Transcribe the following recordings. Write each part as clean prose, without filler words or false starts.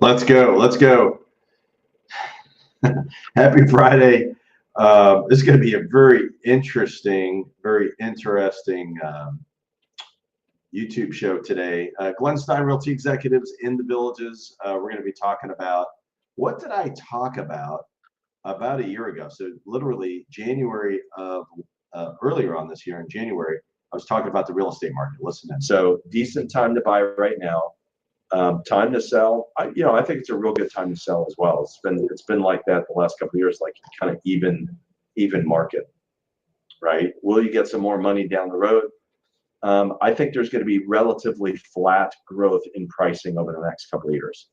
Let's go. Let's go. Happy Friday. This is going to be a very interesting YouTube show today. Glenn Stein, Realty Executives in the Villages. We're going to be talking about what did I talk about a year ago? So literally January of earlier on this year in January, I was talking about the real estate market. Listen in. So decent time to buy right now. Time to sell. I think it's a real good time to sell as well. It's been like that the last couple of years, like kind of even market, right? Will you get some more money down the road? I think there's going to be relatively flat growth in pricing over the next couple of years.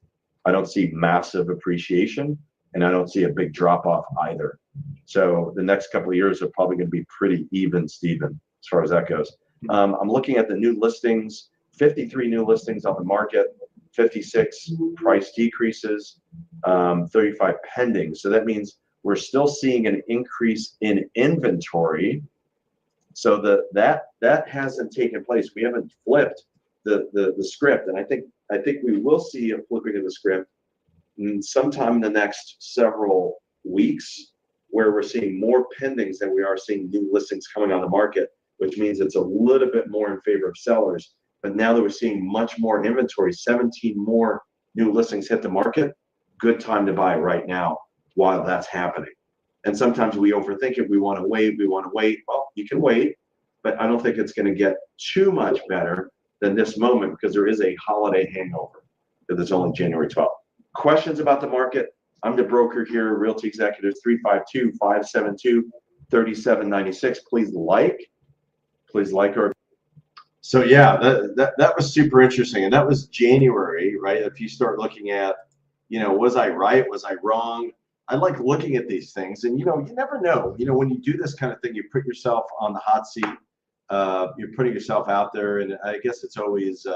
I don't see massive appreciation, and I don't see a big drop off either. So the next couple of years are probably going to be pretty even, Steven, as far as that goes. I'm looking at the new listings. 53 new listings on the market, 56 price decreases, 35 pending. So that means we're still seeing an increase in inventory. So that hasn't taken place. We haven't flipped the script, and I think we will see a flipping of the script sometime in the next several weeks, where we're seeing more pendings than we are seeing new listings coming on the market, which means it's a little bit more in favor of sellers. But now that we're seeing much more inventory, 17 more new listings hit the market, good time to buy right now while that's happening. And sometimes we overthink it. We want to wait. Well, you can wait, but I don't think it's going to get too much better than this moment, because there is a holiday hangover, because it's only January 12th. Questions about the market? I'm the broker here, Realty Executives, 352-572-3796. Please like our. So yeah, that was super interesting, and that was January, right? If you start looking at, was I right? Was I wrong? I like looking at these things, and you never know. When you do this kind of thing, you put yourself on the hot seat. You're putting yourself out there, and I guess it's always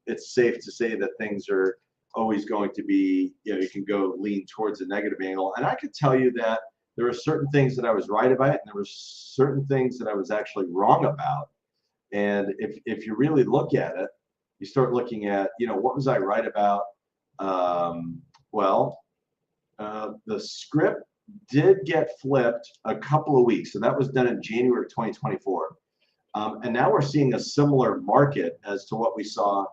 it's safe to say that things are always going to be, you can go lean towards a negative angle. And I could tell you that there were certain things that I was right about, and there were certain things that I was actually wrong about. And if you really look at it, you start looking at, what was I right about? The script did get flipped a couple of weeks. So that was done in January of 2024. And now we're seeing a similar market as to what we saw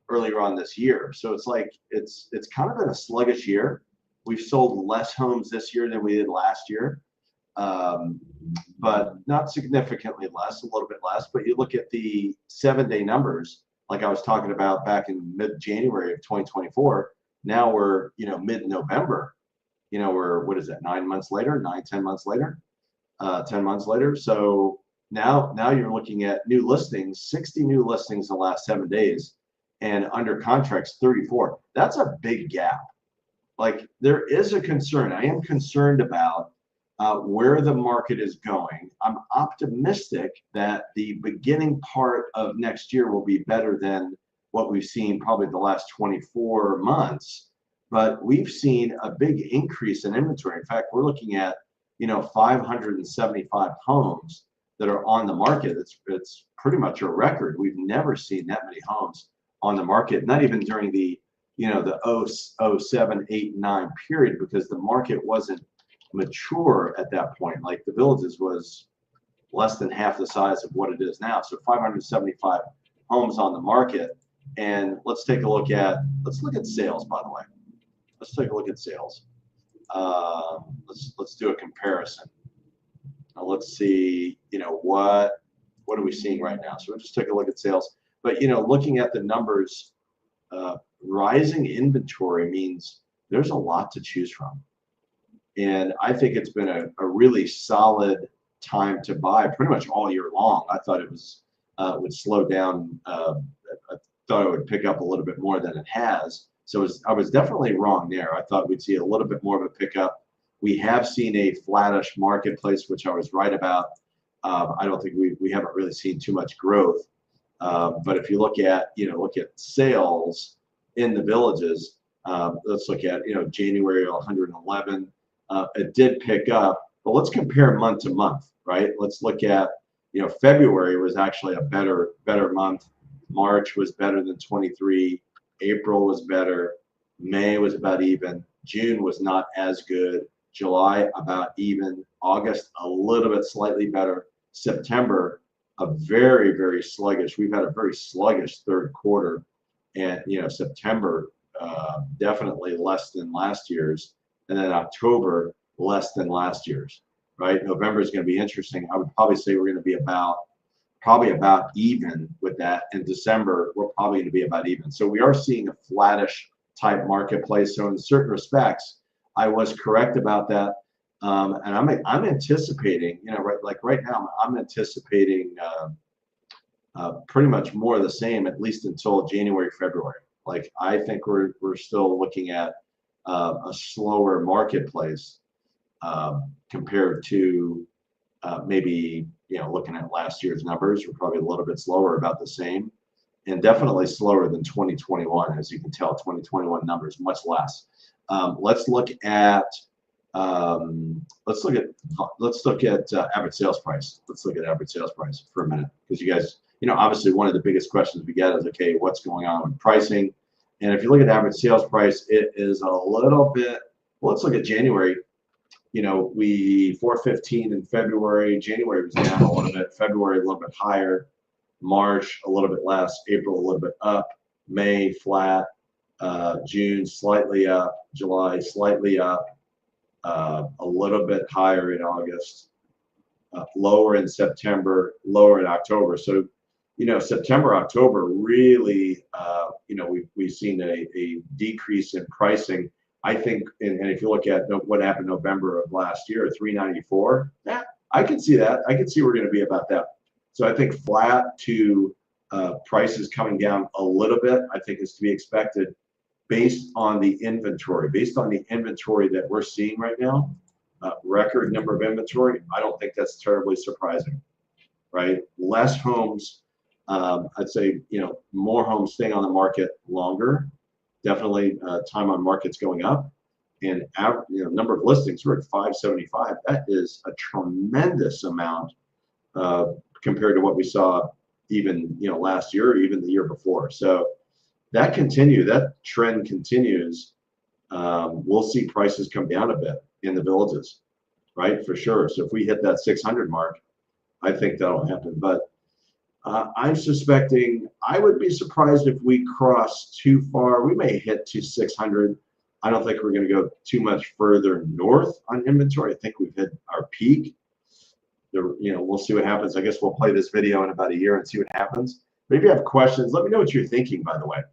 earlier on this year. So it's like, it's kind of been a sluggish year. We've sold less homes this year than we did last year. But not significantly less, a little bit less. But you look at the 7-day numbers, like I was talking about back in mid-January of 2024. Now we're, mid-November. We're, what is that, 10 months later. 10 months later. So now you're looking at new listings, 60 new listings in the last 7 days, and under contracts 34. That's a big gap. Like, there is a concern. I am concerned about where the market is going. I'm optimistic that the beginning part of next year will be better than what we've seen probably the last 24 months. But we've seen a big increase in inventory. In fact, we're looking at 575 homes that are on the market. It's pretty much a record. We've never seen that many homes on the market, not even during the the 07, 8, 9 period, because the market wasn't mature at that point. Like, the Villages was less than half the size of what it is now. So 575 homes on the market. And let's look at sales, by the way. Let's take a look at sales. Let's do a comparison. Now let's see, what are we seeing right now? So we'll just take a look at sales. But looking at the numbers, rising inventory means there's a lot to choose from. And I think it's been a really solid time to buy pretty much all year long. I thought it was would slow down. I thought it would pick up a little bit more than it has. So I was definitely wrong there. I thought we'd see a little bit more of a pickup. We have seen a flattish marketplace, which I was right about. I don't think we haven't really seen too much growth. But if you look at sales in the Villages, let's look at January 111. It did pick up, but let's compare month to month, right? Let's look at February was actually a better month. March was better than 23. April was better. May was about even. June was not as good. July about even. August a little bit slightly better. September a very, very sluggish. We've had a very sluggish third quarter, and September definitely less than last year's, and then October less than last year's. Right? November is going to be interesting. I would probably say we're going to be probably about even with that. In December, we're probably going to be about even. So we are seeing a flattish type marketplace. So in certain respects, I was correct about that. And I'm anticipating, right now, I'm anticipating pretty much more of the same, at least until January, February. Like I think we're still looking at a slower marketplace compared to maybe looking at last year's numbers. We're probably a little bit slower, about the same, and definitely slower than 2021. As you can tell, 2021 numbers much less. Let's look at average sales price. Let's look at average sales price for a minute, because you guys, obviously one of the biggest questions we get is, okay, what's going on with pricing? And if you look at average sales price, it is a little bit. Well, let's look at January. We 415 in February. January was down a little bit. February a little bit higher. March a little bit less. April a little bit up. May flat. June slightly up. July slightly up. A little bit higher in August. Lower in September. Lower in October. So, September, October really, we've seen a decrease in pricing. I think, and if you look at what happened November of last year, 394, yeah, I can see that. I can see we're going to be about that. So I think flat to prices coming down a little bit, I think is to be expected based on the inventory. Based on the inventory that we're seeing right now, record number of inventory, I don't think that's terribly surprising, right? Less homes, I'd say, more homes staying on the market longer. Definitely time on market's going up, and number of listings, we're at 575. That is a tremendous amount compared to what we saw even last year or even the year before. So that trend continues. We'll see prices come down a bit in the villages, right? For sure. So if we hit that 600 mark, I think that'll happen. But I'm suspecting, I would be surprised if we cross too far. We may hit to 600. I don't think we're going to go too much further north on inventory. I think we've hit our peak. We'll see what happens. I guess we'll play this video in about a year and see what happens. But if you have questions, let me know what you're thinking, by the way.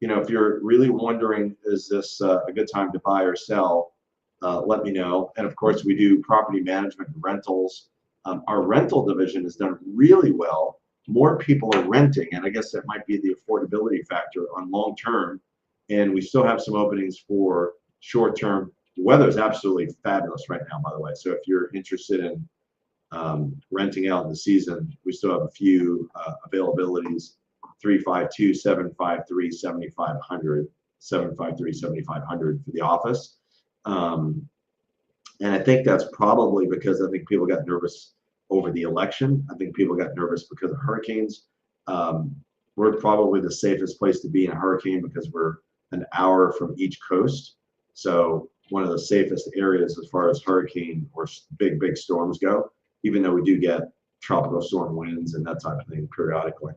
If you're really wondering, is this a good time to buy or sell, let me know. And of course, we do property management and rentals. Our rental division has done really well. More people are renting, and I guess that might be the affordability factor on long term. And we still have some openings for short term. The weather is absolutely fabulous right now, by the way. So if you're interested in renting out in the season, we still have a few availabilities. 352-753-7500, 753-7500 for the office. And I think that's probably because I think people got nervous over the election. I think people got nervous because of hurricanes. We're probably the safest place to be in a hurricane because we're an hour from each coast. So one of the safest areas as far as hurricane or big storms go, even though we do get tropical storm winds and that type of thing periodically.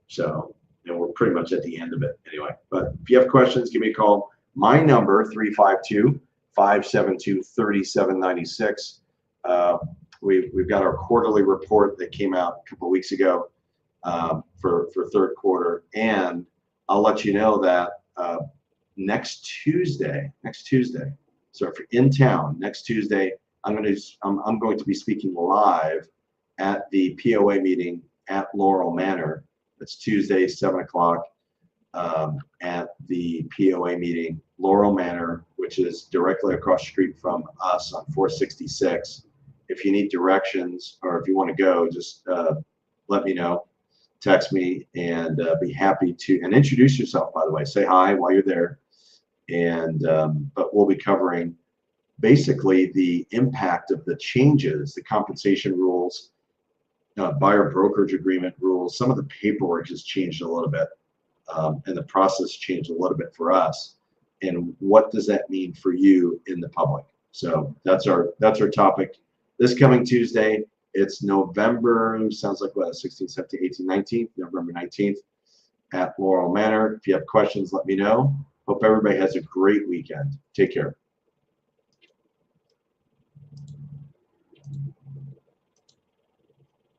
So, and we're pretty much at the end of it anyway. But if you have questions, give me a call. My number, 352-572-3796. We've got our quarterly report that came out a couple of weeks ago for third quarter, and I'll let you know that next Tuesday. So if you're in town next Tuesday, I'm going to be speaking live at the POA meeting at Laurel Manor. It's Tuesday, 7 o'clock at the POA meeting, Laurel Manor, which is directly across the street from us on 466. If you need directions or if you want to go, just let me know, text me, and be happy to, and introduce yourself, by the way. Say hi while you're there. And but we'll be covering basically the impact of the changes, the compensation rules, buyer brokerage agreement rules. Some of the paperwork has changed a little bit, and the process changed a little bit for us. and what does that mean for you in the public? So that's our topic this coming Tuesday. It's November, sounds like what, 16th, 17th, 18th, 19th, November 19th at Laurel Manor. If you have questions, let me know. Hope everybody has a great weekend. Take care.